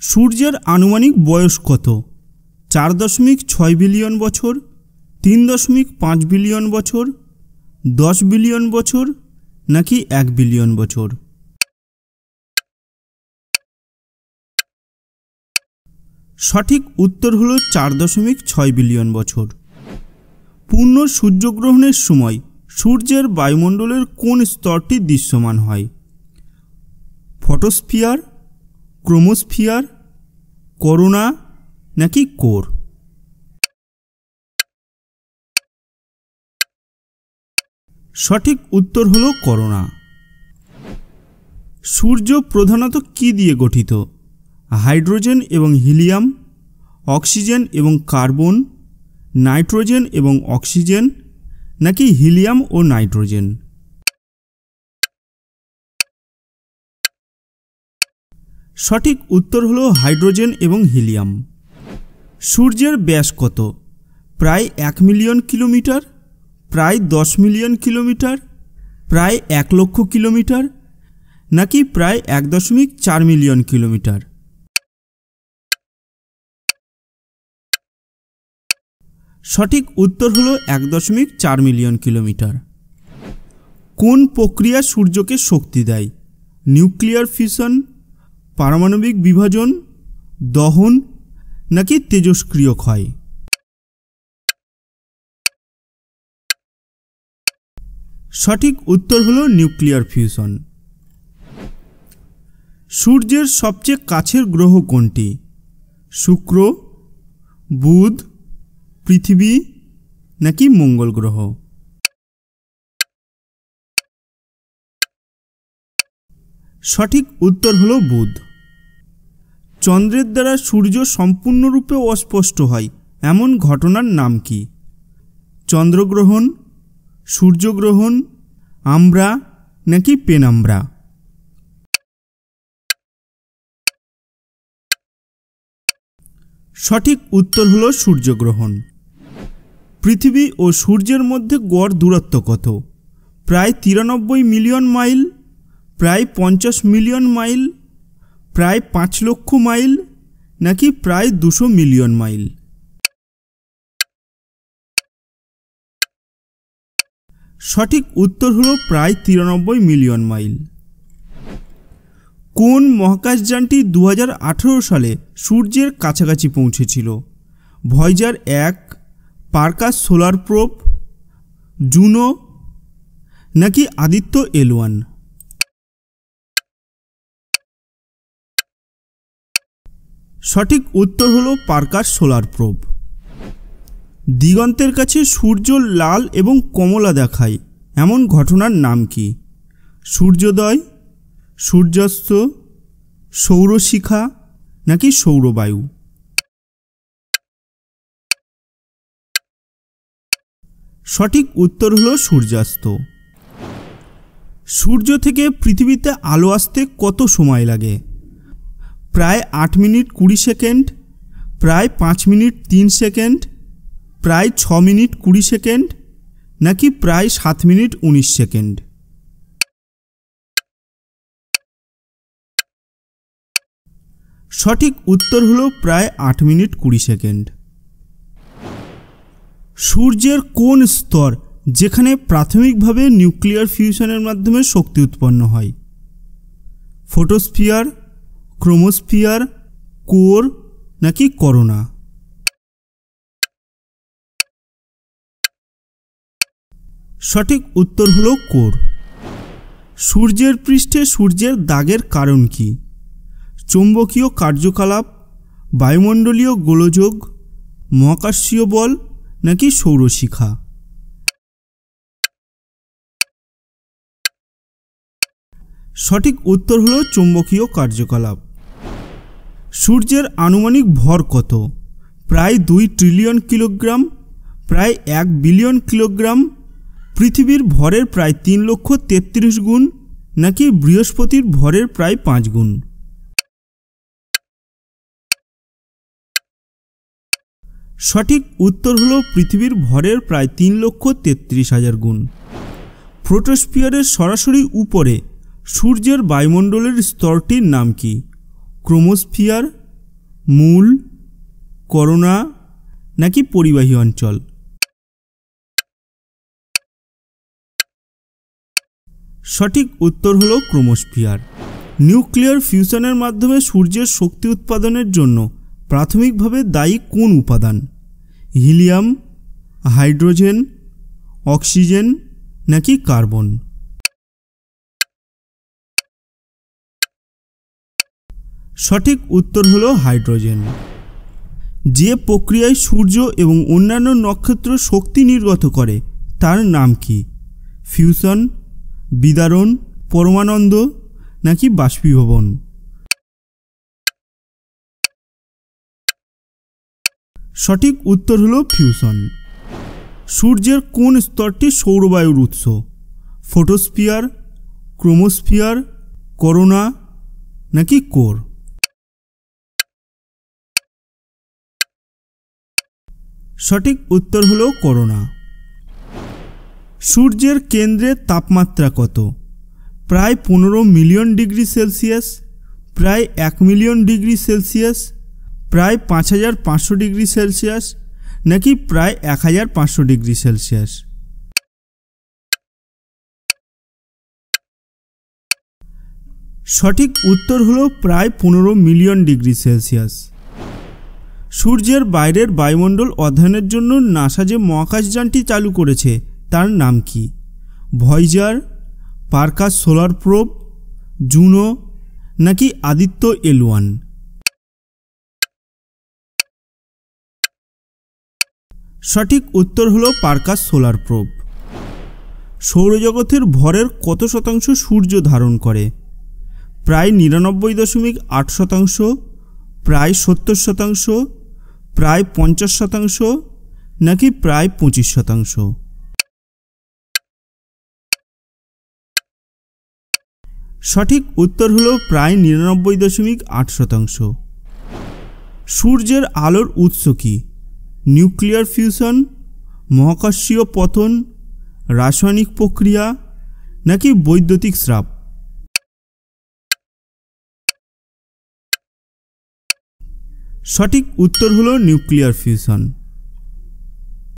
সূর্যের আনুমানিক বয়স কত? 4.6 বিলিয়ন বছর, 3.5 বিলিয়ন বছর, 10 বিলিয়ন বছর নাকি 1 বিলিয়ন বছর? সঠিক উত্তর হলো 4.6 বিলিয়ন বছর। পূর্ণ সূর্যগ্রহণের সময় সূর্যের বায়ুমণ্ডলের কোন স্তরটি দৃশ্যমান হয়? ফটোস্ফিয়ার, ক্রোমোস্ফিয়ার, করোনা নাকি কোর? সঠিক উত্তর হলো করোনা। সূর্য প্রধানত কি দিয়ে গঠিত? হাইড্রোজেন এবং হিলিয়াম, অক্সিজেন এবং কার্বন, নাইট্রোজেন এবং অক্সিজেন নাকি হিলিয়াম ও নাইট্রোজেন? সঠিক উত্তর হলো হাইড্রোজেন এবং হিলিয়াম। সূর্যের ব্যাস কত? প্রায় 1 মিলিয়ন কিলোমিটার, প্রায় 10 মিলিয়ন কিলোমিটার, প্রায় 1 লক্ষ কিলোমিটার নাকি প্রায় 1.4 মিলিয়ন কিলোমিটার? সঠিক উত্তর হলো 1.4 মিলিয়ন কিলোমিটার। কোন প্রক্রিয়া সূর্যকে শক্তি দেয়? নিউক্লিয়ার ফিশন, পারমাণবিক বিভাজন, দহন নাকি তেজস্ক্রিয় ক্ষয়? সঠিক উত্তর হলো নিউক্লিয়ার ফিউশন। সূর্যের সবচেয়ে কাছের গ্রহ কোনটি? শুক্র, বুধ, পৃথিবী নাকি মঙ্গল গ্রহ? সঠিক উত্তর হলো বুধ। চন্দ্রের দ্বারা সূর্য সম্পূর্ণরূপে অস্পষ্ট হয় এমন ঘটনার নাম কি? চন্দ্রগ্রহণ, সূর্যগ্রহণ, আম্ব্রা নাকি পেনাম্ব্রা? সঠিক উত্তর হলো সূর্যগ্রহণ। পৃথিবী ও সূর্যের মধ্যে গড় দূরত্ব কত? প্রায় 93 মিলিয়ন মাইল, প্রায় 50 মিলিয়ন মাইল, প্রায় 5 লক্ষ মাইল নাকি প্রায় 200 মিলিয়ন মাইল? সঠিক উত্তর হলো প্রায় 93 মিলিয়ন মাইল। কোন মহাকাশযানটি 2018 সালে সূর্যের কাছাকাছি পৌঁছেছিল? ভয়েজার 1, পারকাস সোলার প্রোব, জুনো নাকি আদিত্য L1? সঠিক উত্তর হলো পারকাস সোলার প্রোব। দিগন্তের কাছে সূর্য লাল এবং কমলা দেখায় এমন ঘটনার নাম কি? সূর্যোদয়, সূর্যাস্ত, সৌরশিখা নাকি সৌরবায়ু? সঠিক উত্তর হলো সূর্যাস্ত। সূর্য থেকে পৃথিবীতে আলো আসতে কত সময় লাগে? প্রায় 8 মিনিট 20 সেকেন্ড, প্রায় 5 মিনিট 3 সেকেন্ড, প্রায় 6 মিনিট 20 সেকেন্ড নাকি প্রায় 7 মিনিট 19 সেকেন্ড? সঠিক উত্তর হলো প্রায় 8 মিনিট 20 সেকেন্ড। সূর্যের কোন স্তর যেখানে প্রাথমিকভাবে নিউক্লিয়ার ফিউশনের মাধ্যমে শক্তি উৎপন্ন হয়? ফটোস্ফিয়ার, ক্রোমোস্ফিয়ার, কোর নাকি করোনা? সঠিক উত্তর হলো কোর। সূর্যের পৃষ্ঠে সূর্যের দাগের কারণ কি? চৌম্বকীয় কার্যকলাপ, বায়ুমণ্ডলীয় গোলযোগ, মহাকাশীয় বল নাকি সৌরশিখা? সঠিক উত্তর হলো চৌম্বকীয় কার্যকলাপ। সূর্যের আনুমানিক ভর কত? প্রায় 2 ট্রিলিয়ন কিলোগ্রাম, প্রায় 1 বিলিয়ন কিলোগ্রাম, পৃথিবীর ভরের প্রায় 3,33,000 গুণ নাকি বৃহস্পতির ভরের প্রায় 5 গুণ? সঠিক উত্তর হলো পৃথিবীর ভরের প্রায় 3,33,000 গুণ। ফটোস্ফিয়ারের সরাসরি উপরে সূর্যের বায়ুমণ্ডলের স্তরটির নাম কি? ক্রোমোস্ফিয়ার, মূল, করোনা নাকি পরিবাহী অঞ্চল? সঠিক উত্তর হলো ক্রোমোস্ফিয়ার। নিউক্লিয়ার ফিউশনের মাধ্যমে সূর্যের শক্তি উৎপাদনের জন্য প্রাথমিকভাবে দায়ী কোন উপাদান? হিলিয়াম, হাইড্রোজেন, অক্সিজেন নাকি কার্বন? সঠিক উত্তর হলো হাইড্রোজেন। যে প্রক্রিয়ায় সূর্য এবং অন্যান্য নক্ষত্র শক্তি নির্গত করে তার নাম কি? ফিউশন, বিদারণ, পরমানন্দ নাকি বাষ্পীভবন? সঠিক উত্তর হলো ফিউশন। সূর্যের কোন স্তরটি সৌরবায়ুর উৎস? ফোটোস্ফিয়ার, ক্রোমোস্ফিয়ার, করোনা নাকি কোর? সঠিক উত্তর হলো করোনা। সূর্যের কেন্দ্রের তাপমাত্রা কত? প্রায় 15 মিলিয়ন ডিগ্রি সেলসিয়াস, প্রায় 1 মিলিয়ন ডিগ্রি সেলসিয়াস, প্রায় 5500 ডিগ্রি সেলসিয়াস নাকি প্রায় 1500 ডিগ্রি সেলসিয়াস? সঠিক উত্তর হলো প্রায় 15 মিলিয়ন ডিগ্রি সেলসিয়াস। সূর্যের বাইরের বায়ুমণ্ডল অধ্যয়নের জন্য নাসা যে মহাকাশযানটি চালু করেছে তার নাম কি? ভয়েজার, পারকাস সোলার প্রোব, জুনো নাকি আদিত্য L1? সঠিক উত্তর হলো পারকাস সোলার প্রোব। সৌরজগতের ভরের কত শতাংশ সূর্য ধারণ করে? প্রায় 99.8%, প্রায় 70%, প্রায় 50% নাকি প্রায় 25%? সঠিক উত্তর হলো প্রায় 99.8%। সূর্যের আলোর উৎস কি? নিউক্লিয়ার ফিউশন, মহাকাশীয় পতন, রাসায়নিক প্রক্রিয়া নাকি বৈদ্যুতিক স্রাব? সঠিক উত্তর হলো নিউক্লিয়ার ফিউশন।